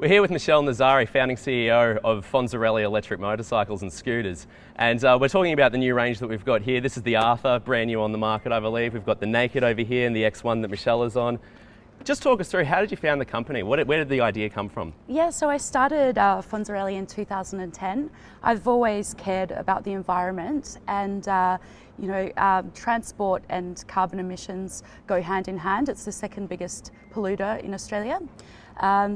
We're here with Michelle Nazari, founding CEO of Fonzarelli Electric Motorcycles and Scooters. And we're talking about the new range that we've got here. This is the Arthur, brand new on the market, I believe. We've got the Naked over here and the X1 that Michelle is on. Just talk us through, how did you found the company? Where did the idea come from? Yeah, so I started Fonzarelli in 2010. I've always cared about the environment and transport and carbon emissions go hand in hand. It's the second biggest polluter in Australia.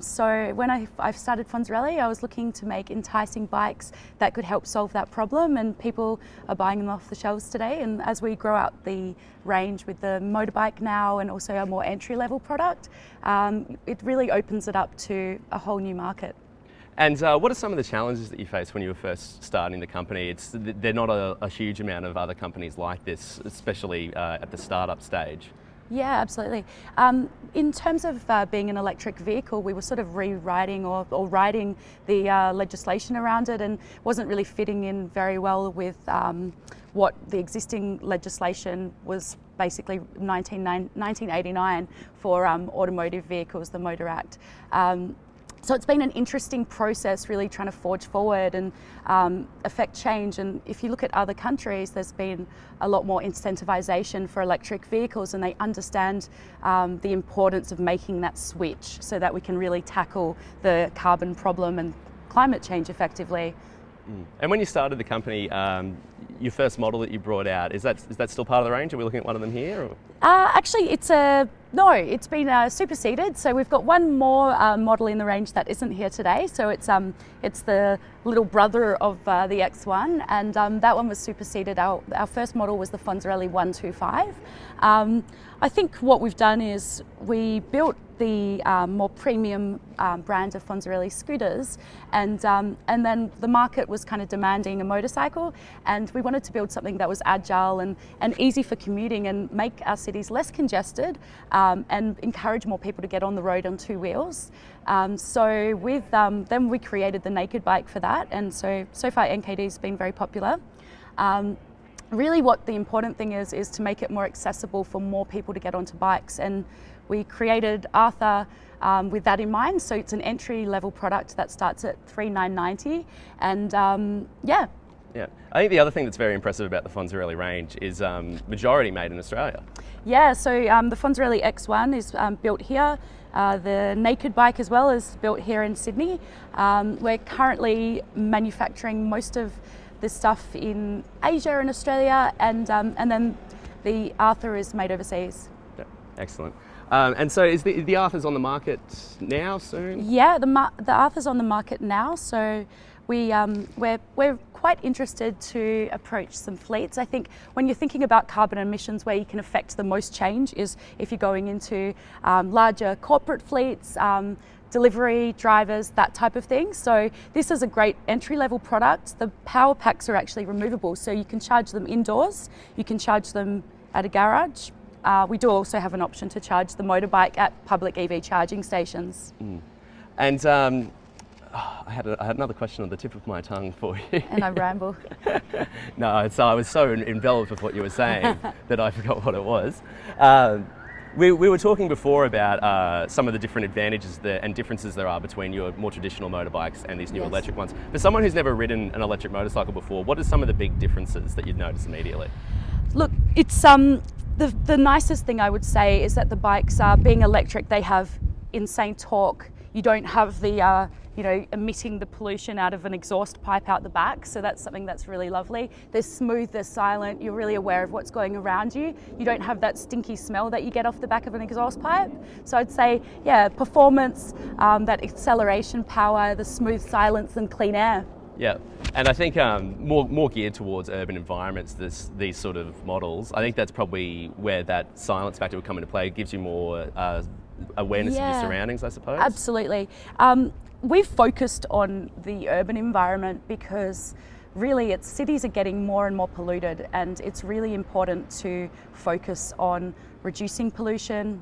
So when I started Fonzarelli, I was looking to make enticing bikes that could help solve that problem, and people are buying them off the shelves today. And as we grow out the range with the motorbike now and also a more entry-level product, it really opens it up to a whole new market. And what are some of the challenges that you faced when you were first starting the company? They're not a huge amount of other companies like this, especially at the startup stage. Yeah, absolutely. In terms of being an electric vehicle, we were sort of rewriting or writing the legislation around it, and wasn't really fitting in very well with what the existing legislation was, basically 1989 for automotive vehicles, the Motor Act. So it's been an interesting process, really trying to forge forward and affect change. And if you look at other countries, there's been a lot more incentivization for electric vehicles, and they understand the importance of making that switch so that we can really tackle the carbon problem and climate change effectively. And when you started the company, your first model that you brought out, is that still part of the range? Are we looking at one of them here? Or? Actually, it's been superseded. So we've got one more model in the range that isn't here today. So it's the little brother of the X1, and that one was superseded. Our first model was the Fonzarelli 125. I think what we've done is we built the more premium brand of Fonzarelli scooters, and then the market was kind of demanding a motorcycle, and we wanted to build something that was agile and easy for commuting and make our cities less congested, and encourage more people to get on the road on two wheels. So with then we created the Naked bike for that, and so far NKD's been very popular. Really what the important thing is to make it more accessible for more people to get onto bikes, and we created Arthur with that in mind. So it's an entry-level product that starts at $3,990, and yeah. Yeah, I think the other thing that's very impressive about the Fonzarelli range is majority made in Australia. Yeah, so the Fonzarelli X1 is built here. The Naked bike as well is built here in Sydney. We're currently manufacturing most of the stuff in Asia and Australia, and then the Arthur is made overseas. Yeah, excellent. And so is the Arthur's on the market now, soon? Yeah, the Arthur's on the market now. So we're quite interested to approach some fleets. I think when you're thinking about carbon emissions, where you can affect the most change is if you're going into larger corporate fleets, delivery drivers, that type of thing. So this is a great entry-level product. The power packs are actually removable, so you can charge them indoors, you can charge them at a garage. We do also have an option to charge the motorbike at public EV charging stations. And I had another question on the tip of my tongue for you. And I ramble. No, so I was so enveloped with what you were saying that I forgot what it was. We were talking before about some of the different advantages and differences there are between your more traditional motorbikes and these new electric ones. For someone who's never ridden an electric motorcycle before, what are some of the big differences that you'd notice immediately? Look, it's the nicest thing I would say is that the bikes, being electric, they have insane torque. You don't have the emitting the pollution out of an exhaust pipe out the back. So that's something that's really lovely. They're smooth, they're silent, you're really aware of what's going around you. You don't have that stinky smell that you get off the back of an exhaust pipe. So I'd say, yeah, performance, that acceleration power, the smooth silence and clean air. Yeah, and I think more geared towards urban environments, these sort of models, I think that's probably where that silence factor would come into play. It gives you more awareness of your surroundings, I suppose. Absolutely. We've focused on the urban environment because really cities are getting more and more polluted, and it's really important to focus on reducing pollution,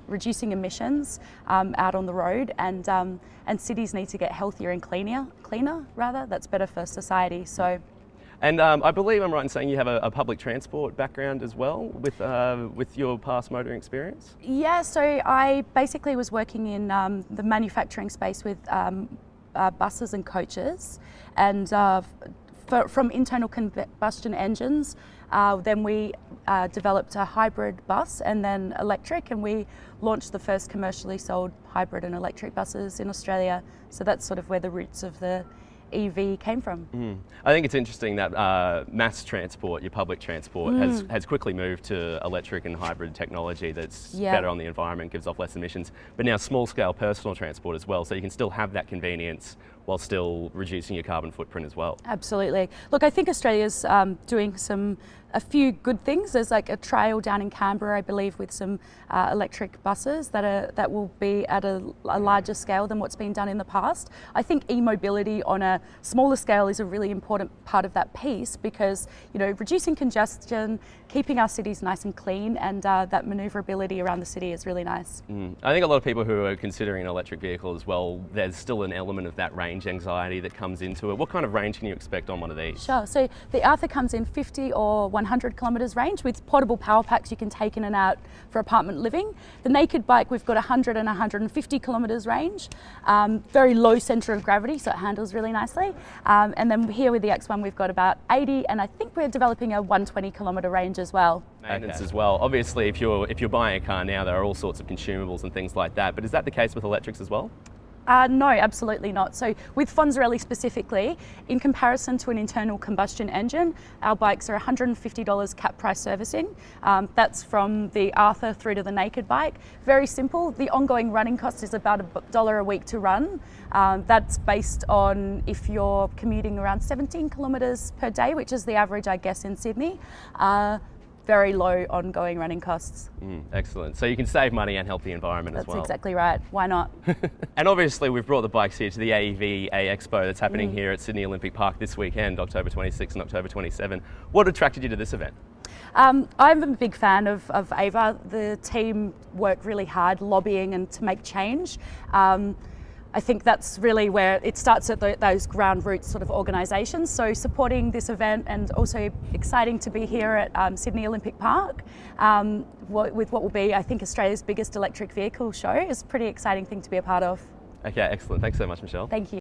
reducing emissions out on the road, and cities need to get healthier and cleaner rather. That's better for society. So. And I believe I'm right in saying you have a public transport background as well with your past motoring experience? Yeah, so I basically was working in the manufacturing space with buses and coaches, and from internal combustion engines, then we developed a hybrid bus and then electric, and we launched the first commercially sold hybrid and electric buses in Australia. So that's sort of where the roots of the EV came from. I think it's interesting that mass transport, your public transport, has quickly moved to electric and hybrid technology that's better on the environment, gives off less emissions, but now small scale personal transport as well, so you can still have that convenience while still reducing your carbon footprint as well. Absolutely. Look, I think Australia's doing a few good things. There's like a trail down in Canberra, I believe, with some electric buses that will be at a larger scale than what's been done in the past. I think e-mobility on a smaller scale is a really important part of that piece, because reducing congestion, keeping our cities nice and clean, and that manoeuvrability around the city is really nice. I think a lot of people who are considering an electric vehicle as well, there's still an element of that range anxiety that comes into it. What kind of range can you expect on one of these? Sure. So the Arthur comes in 50 or 100 kilometres range with portable power packs you can take in and out for apartment living. The Naked bike, we've got 100 and 150 kilometres range. Very low centre of gravity, so it handles really nicely. And then here with the X1, we've got about 80, and I think we're developing a 120 kilometre range as well. Maintenance as well. Obviously, if you're buying a car now, there are all sorts of consumables and things like that. But is that the case with electrics as well? No, absolutely not. So with Fonzarelli specifically, in comparison to an internal combustion engine, our bikes are $150 cap price servicing. That's from the Arthur through to the Naked bike. Very simple. The ongoing running cost is about $1 a week to run. That's based on if you're commuting around 17 kilometres per day, which is the average, I guess, in Sydney. Very low ongoing running costs. Excellent. So you can save money and help the environment as well. That's exactly right. Why not? And obviously we've brought the bikes here to the AEV A Expo that's happening here at Sydney Olympic Park this weekend, October 26 and October 27. What attracted you to this event? I'm a big fan of AVA. The team worked really hard lobbying and to make change. I think that's really where it starts at those ground roots sort of organisations. So supporting this event, and also exciting to be here at Sydney Olympic Park with what will be, I think, Australia's biggest electric vehicle show is a pretty exciting thing to be a part of. Okay, excellent. Thanks so much, Michelle. Thank you.